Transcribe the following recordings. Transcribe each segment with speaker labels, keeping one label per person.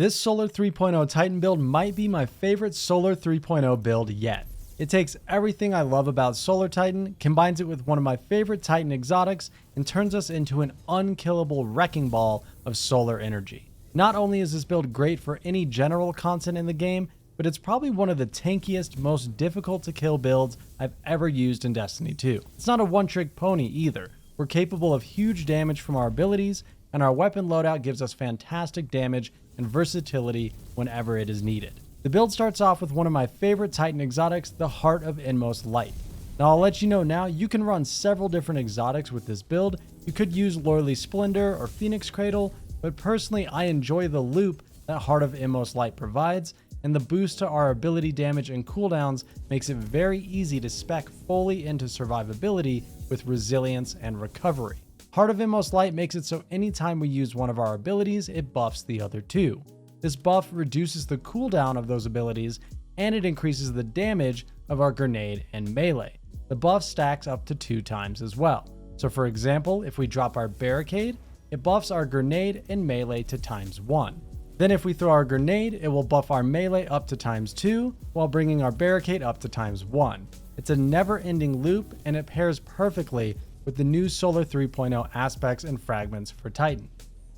Speaker 1: This Solar 3.0 Titan build might be my favorite Solar 3.0 build yet. It takes everything I love about Solar Titan, combines it with one of my favorite Titan exotics, and turns us into an unkillable wrecking ball of solar energy. Not only is this build great for any general content in the game, but it's probably one of the tankiest, most difficult to kill builds I've ever used in Destiny 2. It's not a one-trick pony either. We're capable of huge damage from our abilities, and our weapon loadout gives us fantastic damage and versatility whenever it is needed. The build starts off with one of my favorite Titan exotics, the Heart of Inmost Light. Now I'll let you know now, you can run several different exotics with this build. You could use Lordly Splendor or Phoenix Cradle, but personally I enjoy the loop that Heart of Inmost Light provides, and the boost to our ability damage and cooldowns makes it very easy to spec fully into survivability with resilience and recovery. Heart of Inmost Light makes it so anytime we use one of our abilities, it buffs the other two. This buff reduces the cooldown of those abilities, and it increases the damage of our grenade and melee. The buff stacks up to 2 times as well. So for example, if we drop our barricade, it buffs our grenade and melee to ×1. Then if we throw our grenade, it will buff our melee up to ×2, while bringing our barricade up to ×1. It's a never-ending loop, and it pairs perfectly with the new Solar 3.0 aspects and fragments for Titan.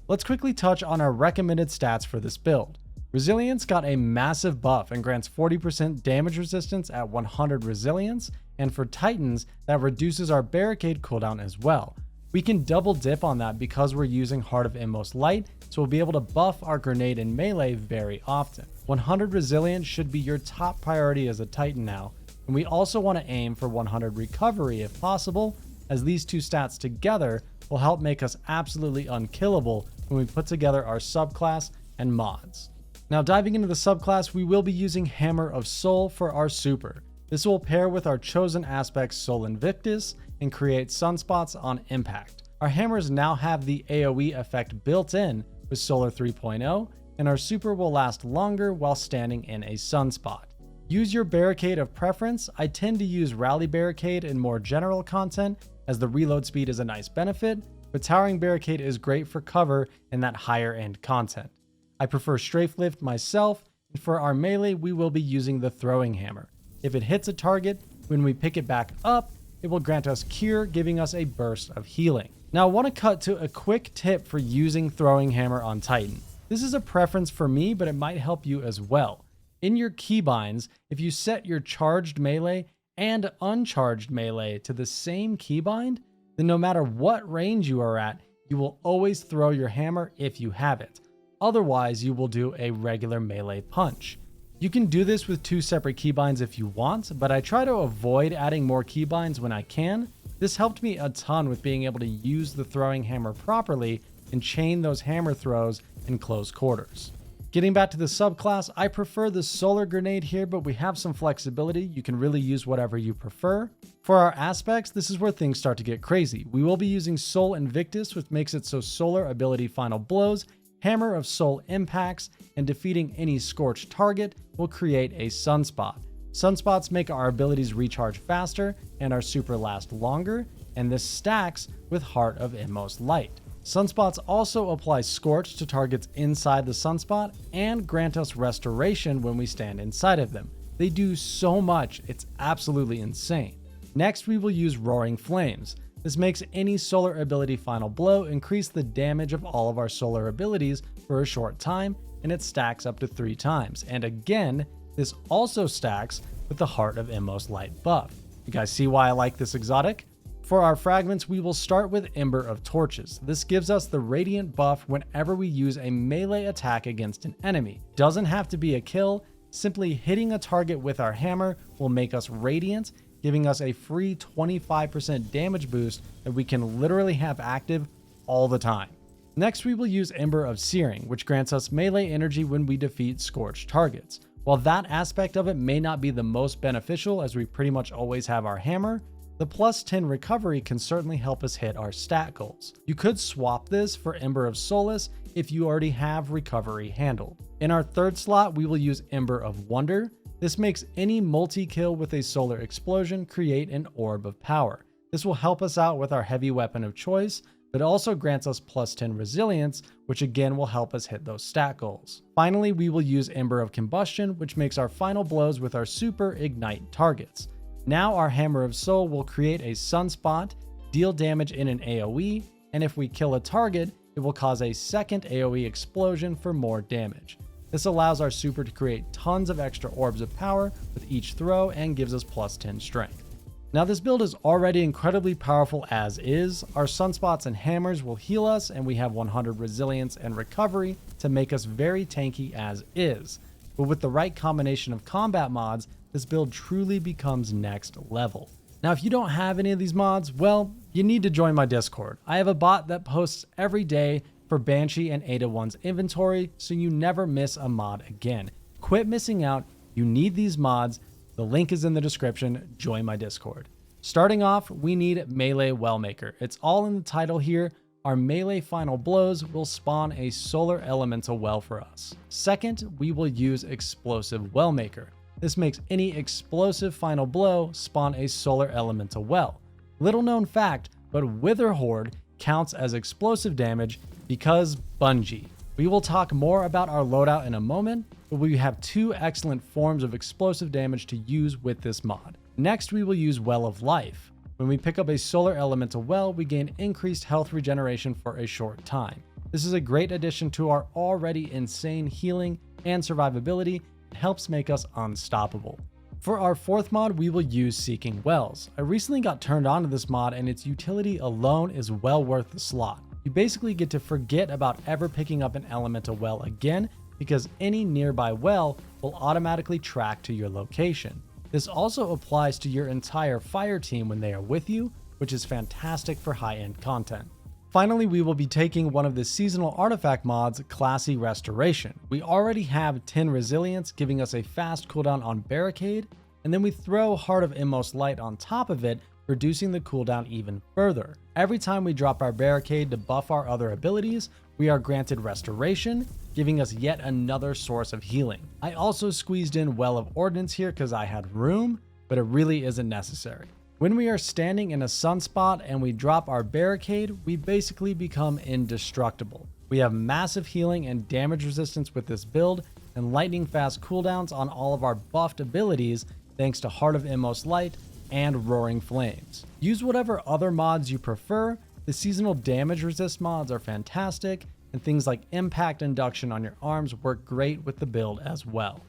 Speaker 1: Let's quickly touch on our recommended stats for this build. Resilience got a massive buff and grants 40% damage resistance at 100 resilience, and for Titans, that reduces our barricade cooldown as well. We can double dip on that because we're using Heart of Inmost Light, so we'll be able to buff our grenade and melee very often. 100 resilience should be your top priority as a Titan now, and we also want to aim for 100 recovery if possible, as these two stats together will help make us absolutely unkillable when we put together our subclass and mods. Now diving into the subclass, we will be using Hammer of Soul for our super. This will pair with our chosen aspects Soul Invictus and create sunspots on impact. Our hammers now have the AoE effect built in with Solar 3.0, and our super will last longer while standing in a sunspot. Use your barricade of preference. I tend to use Rally Barricade in more general content, as the reload speed is a nice benefit, but Towering Barricade is great for cover in that higher end content. I prefer Strafe Lift myself, and for our melee we will be using the Throwing Hammer. If it hits a target, when we pick it back up, it will grant us Cure, giving us a burst of healing. Now I want to cut to a quick tip for using Throwing Hammer on Titan. This is a preference for me, but it might help you as well. In your keybinds, if you set your charged melee and uncharged melee to the same keybind, then no matter what range you are at, you will always throw your hammer if you have it. Otherwise, you will do a regular melee punch. You can do this with 2 separate keybinds if you want, but I try to avoid adding more keybinds when I can. This helped me a ton with being able to use the throwing hammer properly and chain those hammer throws in close quarters. Getting back to the subclass, I prefer the solar grenade here, but we have some flexibility. You can really use whatever you prefer. For our aspects, this is where things start to get crazy. We will be using Soul Invictus, which makes it so solar ability final blows, Hammer of Soul impacts, and defeating any scorched target will create a sunspot. Sunspots make our abilities recharge faster and our super last longer, and this stacks with Heart of Inmost Light. Sunspots also apply Scorch to targets inside the sunspot and grant us restoration when we stand inside of them. They do so much, it's absolutely insane. Next, we will use Roaring Flames. This makes any solar ability final blow increase the damage of all of our solar abilities for a short time, and it stacks up to 3 times. And again, this also stacks with the Heart of Inmost Light buff. You guys see why I like this exotic? For our fragments, we will start with Ember of Torches. This gives us the radiant buff whenever we use a melee attack against an enemy. Doesn't have to be a kill, simply hitting a target with our hammer will make us radiant, giving us a free 25% damage boost that we can literally have active all the time. Next, we will use Ember of Searing, which grants us melee energy when we defeat scorched targets. While that aspect of it may not be the most beneficial, as we pretty much always have our hammer, the plus 10 recovery can certainly help us hit our stat goals. You could swap this for Ember of Solace if you already have recovery handled. In our third slot, we will use Ember of Wonder. This makes any multi-kill with a solar explosion create an orb of power. This will help us out with our heavy weapon of choice, but it also grants us plus 10 resilience, which again will help us hit those stat goals. Finally, we will use Ember of Combustion, which makes our final blows with our super ignite targets. Now our Hammer of Soul will create a sunspot, deal damage in an AoE, and if we kill a target, it will cause a second AoE explosion for more damage. This allows our super to create tons of extra orbs of power with each throw and gives us plus 10 strength. Now this build is already incredibly powerful as is. Our sunspots and hammers will heal us, and we have 100 resilience and recovery to make us very tanky as is. But with the right combination of combat mods, this build truly becomes next level. Now if you don't have any of these mods, well, you need to join my Discord. I have a bot that posts every day for Banshee and Ada 1's inventory, so you never miss a mod again. Quit missing out. You need these mods. The link is in the description. Join my Discord. Starting off, we need Melee Wellmaker. It's all in the title here. Our melee final blows will spawn a solar elemental well for us. Second, we will use Explosive Wellmaker. This makes any explosive final blow spawn a solar elemental well. Little known fact, but Witherhoard counts as explosive damage because Bungie. We will talk more about our loadout in a moment, but we have two excellent forms of explosive damage to use with this mod. Next, we will use Well of Life. When we pick up a solar elemental well, we gain increased health regeneration for a short time. This is a great addition to our already insane healing and survivability. It helps make us unstoppable. For our fourth mod, we will use Seeking Wells. I recently got turned on to this mod, and its utility alone is well worth the slot. You basically get to forget about ever picking up an elemental well again, because any nearby well will automatically track to your location. This also applies to your entire fire team when they are with you, which is fantastic for high-end content. Finally, we will be taking one of the seasonal artifact mods, Classy Restoration. We already have 10 resilience, giving us a fast cooldown on Barricade, and then we throw Heart of Inmost Light on top of it, reducing the cooldown even further. Every time we drop our Barricade to buff our other abilities, we are granted Restoration, giving us yet another source of healing. I also squeezed in Well of Ordnance here because I had room, but it really isn't necessary. When we are standing in a sunspot and we drop our Barricade, we basically become indestructible. We have massive healing and damage resistance with this build, and lightning fast cooldowns on all of our buffed abilities thanks to Heart of Inmost Light and Roaring Flames. Use whatever other mods you prefer. The seasonal damage resist mods are fantastic, and things like impact induction on your arms work great with the build as well.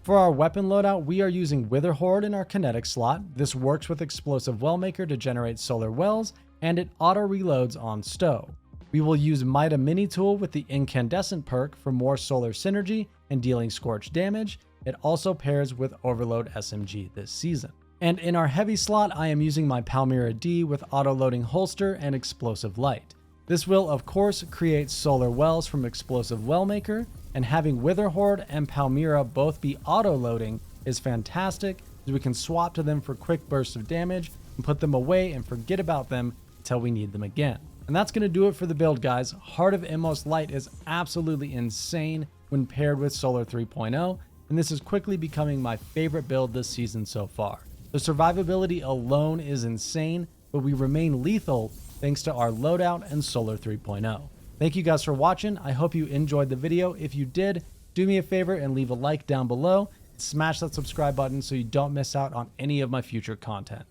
Speaker 1: For our weapon loadout, we are using Witherhoard in our kinetic slot. This works with Explosive Wellmaker to generate solar wells, and it auto reloads on Stow. We will use Mida Mini Tool with the Incandescent perk for more solar synergy and dealing Scorch damage. It also pairs with Overload SMG this season. And in our heavy slot, I am using my Palmyra D with auto-loading holster and Explosive Light. This will, of course, create solar wells from Explosive Wellmaker, and having Witherhoard and Palmyra both be auto-loading is fantastic, as we can swap to them for quick bursts of damage and put them away and forget about them until we need them again. And that's going to do it for the build, guys. Heart of Inmost Light is absolutely insane when paired with Solar 3.0, and this is quickly becoming my favorite build this season so far. The survivability alone is insane, but we remain lethal thanks to our loadout and Solar 3.0. Thank you guys for watching. I hope you enjoyed the video. If you did, do me a favor and leave a like down below. Smash that subscribe button so you don't miss out on any of my future content.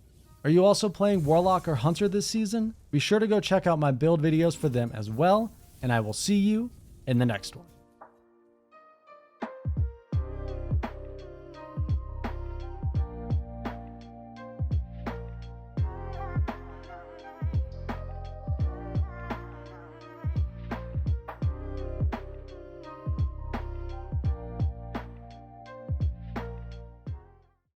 Speaker 1: Are you also playing Warlock or Hunter this season? Be sure to go check out my build videos for them as well, and I will see you in the next one.